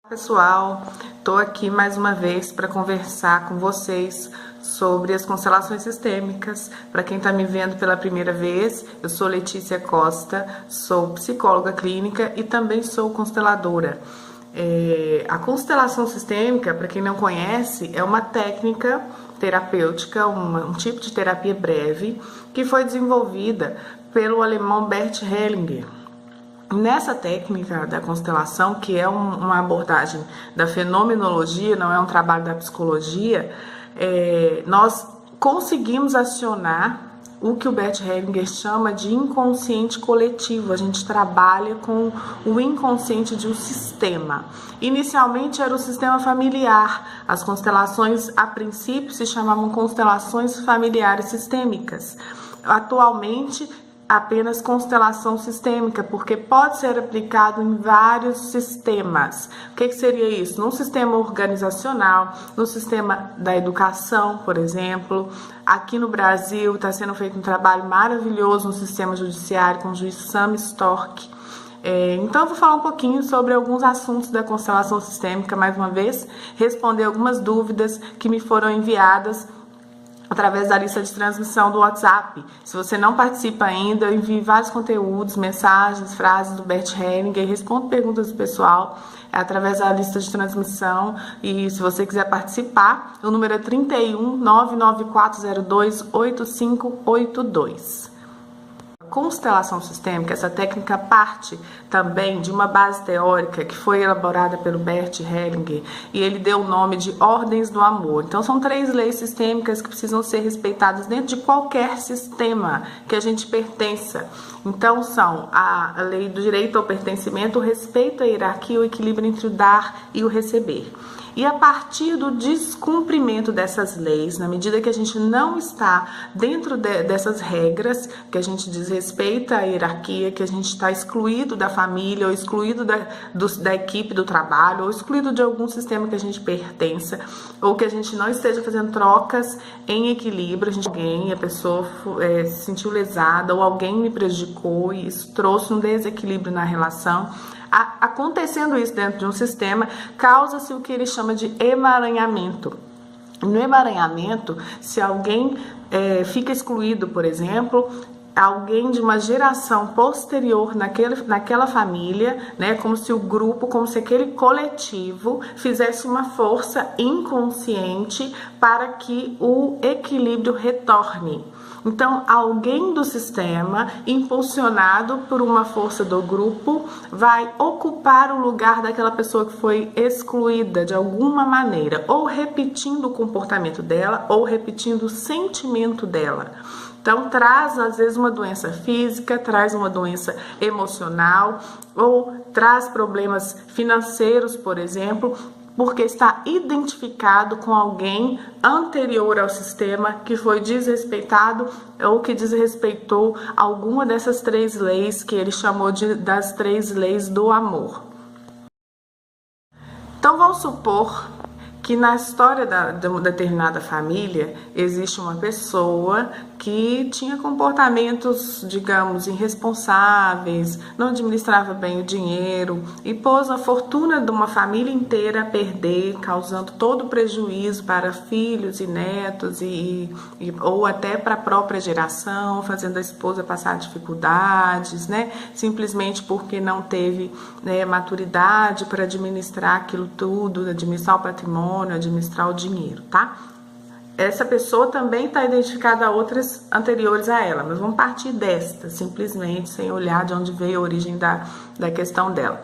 Pessoal, estou aqui mais uma vez para conversar com vocês sobre as constelações sistêmicas. Para quem está me vendo pela primeira vez, eu sou Letícia Costa, sou psicóloga clínica e também sou consteladora. A constelação sistêmica, para quem não conhece, é uma técnica terapêutica, um tipo de terapia breve que foi desenvolvida pelo alemão Bert Hellinger. Nessa técnica da constelação, que é uma abordagem da fenomenologia, não é um trabalho da psicologia, nós conseguimos acionar o que o Bert Hellinger chama de inconsciente coletivo. A gente trabalha com o inconsciente de um sistema. Inicialmente era o sistema familiar. As constelações, a princípio, se chamavam constelações familiares sistêmicas. Atualmente, apenas constelação sistêmica, porque pode ser aplicado em vários sistemas. O que seria isso? Num sistema organizacional, no sistema da educação, por exemplo. Aqui no Brasil está sendo feito um trabalho maravilhoso no sistema judiciário com o juiz Sam Storck. Então eu vou falar um pouquinho sobre alguns assuntos da constelação sistêmica, mais uma vez, responder algumas dúvidas que me foram enviadas através da lista de transmissão do WhatsApp. Se você não participa ainda, eu envio vários conteúdos, mensagens, frases do Bert Hellinger, respondo perguntas do pessoal através da lista de transmissão. E se você quiser participar, o número é 31 99402 8582. Constelação sistêmica, essa técnica parte também de uma base teórica que foi elaborada pelo Bert Hellinger e ele deu o nome de ordens do amor. Então são 3 leis sistêmicas que precisam ser respeitadas dentro de qualquer sistema que a gente pertença. Então são a lei do direito ao pertencimento, o respeito à hierarquia, o equilíbrio entre o dar e o receber. E a partir do descumprimento dessas leis, na medida que a gente não está dentro dessas regras, que a gente desrespeita a hierarquia, que a gente está excluído da família, ou excluído da equipe do trabalho, ou excluído de algum sistema que a gente pertença, ou que a gente não esteja fazendo trocas em equilíbrio, a pessoa se sentiu lesada, ou alguém me prejudicou, e isso trouxe um desequilíbrio na relação. Acontecendo isso dentro de um sistema, causa-se o que ele chama de emaranhamento. No emaranhamento, se alguém fica excluído, por exemplo, alguém de uma geração posterior naquela família, né, como se o grupo, como se aquele coletivo fizesse uma força inconsciente para que o equilíbrio retorne. Então, alguém do sistema, impulsionado por uma força do grupo, vai ocupar o lugar daquela pessoa que foi excluída de alguma maneira, ou repetindo o comportamento dela, ou repetindo o sentimento dela. Então, traz às vezes uma doença física, traz uma doença emocional, ou traz problemas financeiros, por exemplo, porque está identificado com alguém anterior ao sistema que foi desrespeitado ou que desrespeitou alguma dessas 3 leis que ele chamou das 3 leis do amor. Então vamos supor que na história de uma determinada família existe uma pessoa que tinha comportamentos, digamos, irresponsáveis, não administrava bem o dinheiro e pôs a fortuna de uma família inteira a perder, causando todo o prejuízo para filhos e netos ou até para a própria geração, fazendo a esposa passar dificuldades, né? Simplesmente porque não teve, né, maturidade para administrar aquilo tudo, administrar o patrimônio, administrar o dinheiro, tá? Essa pessoa também está identificada a outras anteriores a ela, mas vamos partir desta, simplesmente, sem olhar de onde veio a origem da questão dela.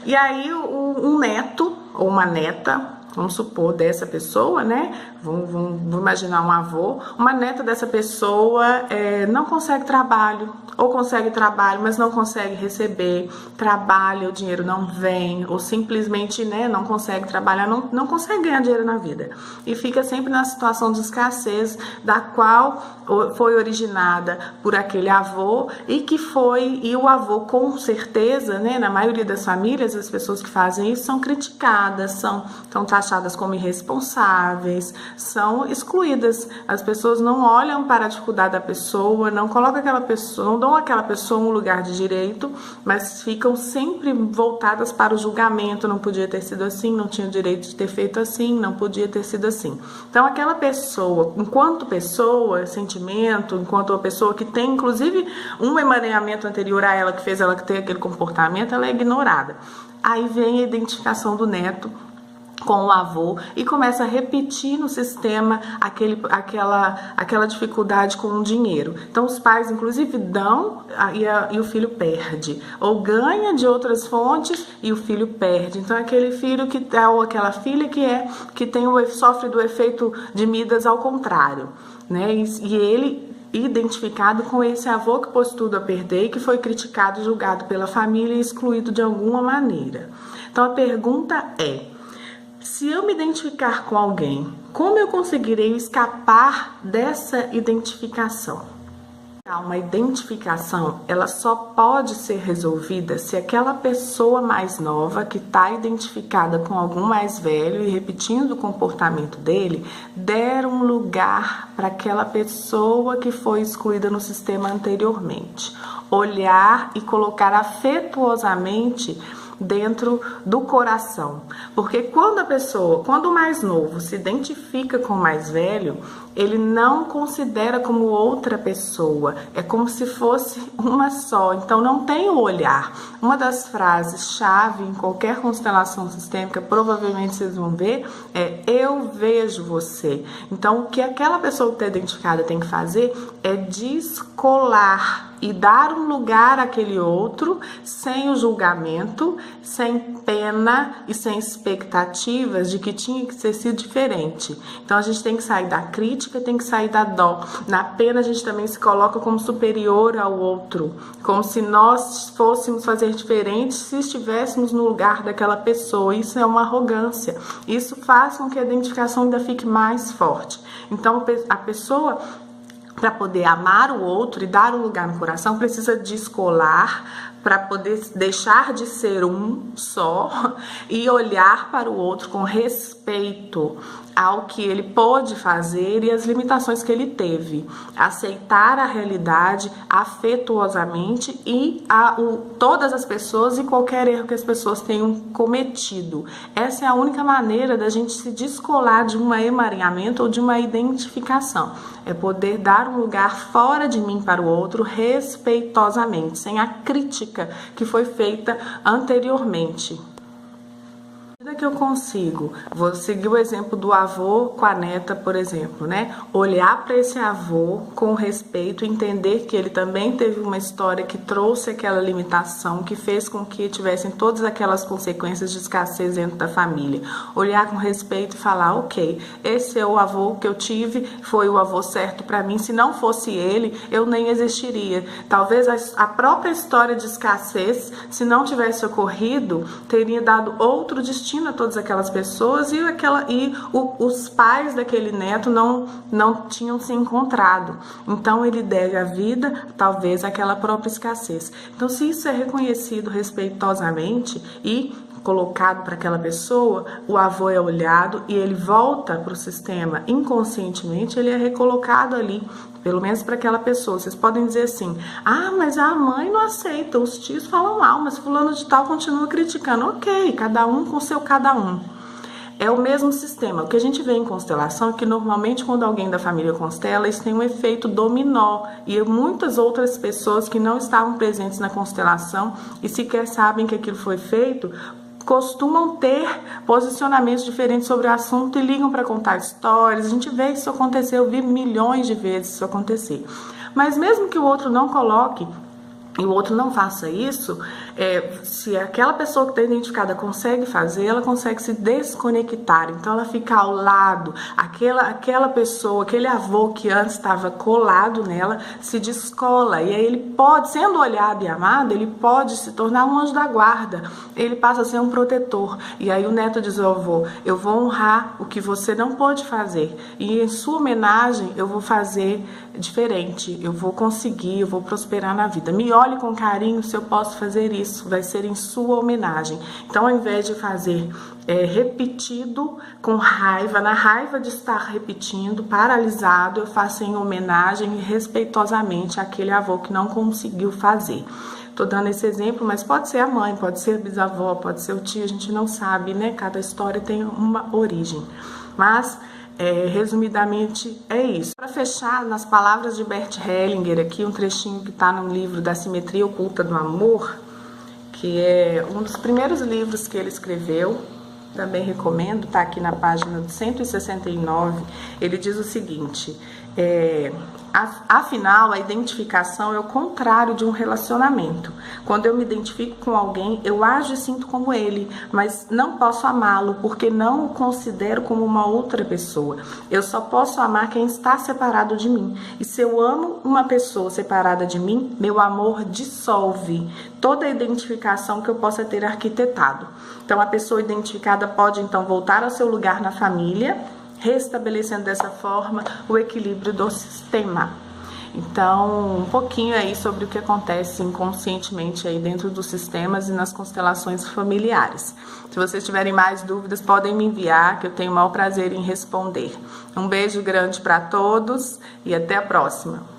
E aí, um neto ou uma neta, vamos supor, dessa pessoa, né? Vamos imaginar um avô. Uma neta dessa pessoa não consegue trabalho, ou consegue trabalho, mas não consegue receber, trabalha, o dinheiro não vem, ou simplesmente, né, não consegue trabalhar, não consegue ganhar dinheiro na vida. E fica sempre na situação de escassez, da qual foi originada por aquele avô, e o avô, com certeza, né, na maioria das famílias, as pessoas que fazem isso são criticadas, são taxadas taxadas como irresponsáveis, são excluídas. As pessoas não olham para a dificuldade da pessoa, não colocam aquela pessoa, não dão àquela pessoa um lugar de direito, mas ficam sempre voltadas para o julgamento. Não podia ter sido assim, não tinha o direito de ter feito assim, não podia ter sido assim. Então aquela pessoa, enquanto pessoa, sentimento, enquanto uma pessoa que tem inclusive um emaranhamento anterior a ela que fez ela ter aquele comportamento, ela é ignorada. Aí vem a identificação do neto com o avô e começa a repetir no sistema aquela dificuldade com o dinheiro. Então os pais inclusive dão e o filho perde, ou ganha de outras fontes e o filho perde. Então aquele filho que ou aquela filha que sofre do efeito de Midas ao contrário, né? E ele identificado com esse avô que pôs tudo a perder e que foi criticado e julgado pela família e excluído de alguma maneira. Então a pergunta é: se eu me identificar com alguém, como eu conseguirei escapar dessa identificação? Uma identificação, ela só pode ser resolvida se aquela pessoa mais nova que está identificada com algum mais velho e repetindo o comportamento dele, der um lugar para aquela pessoa que foi excluída no sistema anteriormente. Olhar e colocar afetuosamente dentro do coração, porque quando o mais novo se identifica com o mais velho, ele não considera como outra pessoa, é como se fosse uma só, então não tem o olhar. Uma das frases chave em qualquer constelação sistêmica, provavelmente vocês vão ver, é: eu vejo você. Então o que aquela pessoa que está identificada tem que fazer é descolar e dar um lugar àquele outro, sem o julgamento, sem pena e sem expectativas de que tinha que ter sido diferente. Então a gente tem que sair da crítica, tem que sair da dó. Na pena a gente também se coloca como superior ao outro, como se nós fôssemos fazer diferente se estivéssemos no lugar daquela pessoa. Isso é uma arrogância. Isso faz com que a identificação ainda fique mais forte. Então a pessoa, para poder amar o outro e dar um lugar no coração, precisa descolar para poder deixar de ser um só e olhar para o outro com respeito ao que ele pôde fazer e as limitações que ele teve. Aceitar a realidade afetuosamente e todas as pessoas e qualquer erro que as pessoas tenham cometido. Essa é a única maneira da gente se descolar de um emaranhamento ou de uma identificação. É poder dar um lugar fora de mim para o outro respeitosamente, sem a crítica que foi feita anteriormente. Que eu consigo, vou seguir o exemplo do avô com a neta, por exemplo, né? Olhar para esse avô com respeito, entender que ele também teve uma história que trouxe aquela limitação, que fez com que tivessem todas aquelas consequências de escassez dentro da família. Olhar com respeito e falar: ok, esse é o avô que eu tive, foi o avô certo para mim, se não fosse ele, eu nem existiria. Talvez a própria história de escassez, se não tivesse ocorrido, teria dado outro destino a todas aquelas pessoas e os pais daquele neto não tinham se encontrado. Então ele deve a vida, talvez, àquela própria escassez. Então, se isso é reconhecido respeitosamente e colocado para aquela pessoa, o avô é olhado e ele volta para o sistema inconscientemente, ele é recolocado ali, pelo menos para aquela pessoa. Vocês podem dizer assim: ah, mas a mãe não aceita, os tios falam mal, mas fulano de tal continua criticando. Ok, cada um com seu cada um. É o mesmo sistema. O que a gente vê em constelação é que normalmente quando alguém da família constela, isso tem um efeito dominó e muitas outras pessoas que não estavam presentes na constelação e sequer sabem que aquilo foi feito, costumam ter posicionamentos diferentes sobre o assunto e ligam para contar histórias. A gente vê isso acontecer, eu vi milhões de vezes isso acontecer. Mas mesmo que o outro não coloque e o outro não faça isso, se aquela pessoa que está identificada consegue fazer, ela consegue se desconectar. Então ela fica ao lado, aquela pessoa, aquele avô que antes estava colado nela, se descola. E aí ele pode, sendo olhado e amado, ele pode se tornar um anjo da guarda. Ele passa a ser um protetor. E aí o neto diz ao avô: eu vou honrar o que você não pôde fazer. E em sua homenagem eu vou fazer diferente. Eu vou conseguir, eu vou prosperar na vida. Me olhe com carinho se eu posso fazer isso. isso, vai ser em sua homenagem. Então, ao invés de fazer repetido com raiva, na raiva de estar repetindo, paralisado, eu faço em homenagem e respeitosamente àquele avô que não conseguiu fazer. Tô dando esse exemplo, mas pode ser a mãe, pode ser a bisavó, pode ser o tio, a gente não sabe, né? Cada história tem uma origem. Mas, resumidamente, é isso. Para fechar, nas palavras de Bert Hellinger, aqui um trechinho que está no livro da Simetria Oculta do Amor, que é um dos primeiros livros que ele escreveu, também recomendo, tá aqui na página 169, ele diz o seguinte: afinal, a identificação é o contrário de um relacionamento. Quando eu me identifico com alguém, eu ajo e sinto como ele, mas não posso amá-lo, porque não o considero como uma outra pessoa. Eu só posso amar quem está separado de mim. E se eu amo uma pessoa separada de mim, meu amor dissolve toda a identificação que eu possa ter arquitetado. Então, a pessoa identificada pode, então, voltar ao seu lugar na família, restabelecendo dessa forma o equilíbrio do sistema. Então, um pouquinho aí sobre o que acontece inconscientemente aí dentro dos sistemas e nas constelações familiares. Se vocês tiverem mais dúvidas, podem me enviar, que eu tenho o maior prazer em responder. Um beijo grande para todos e até a próxima.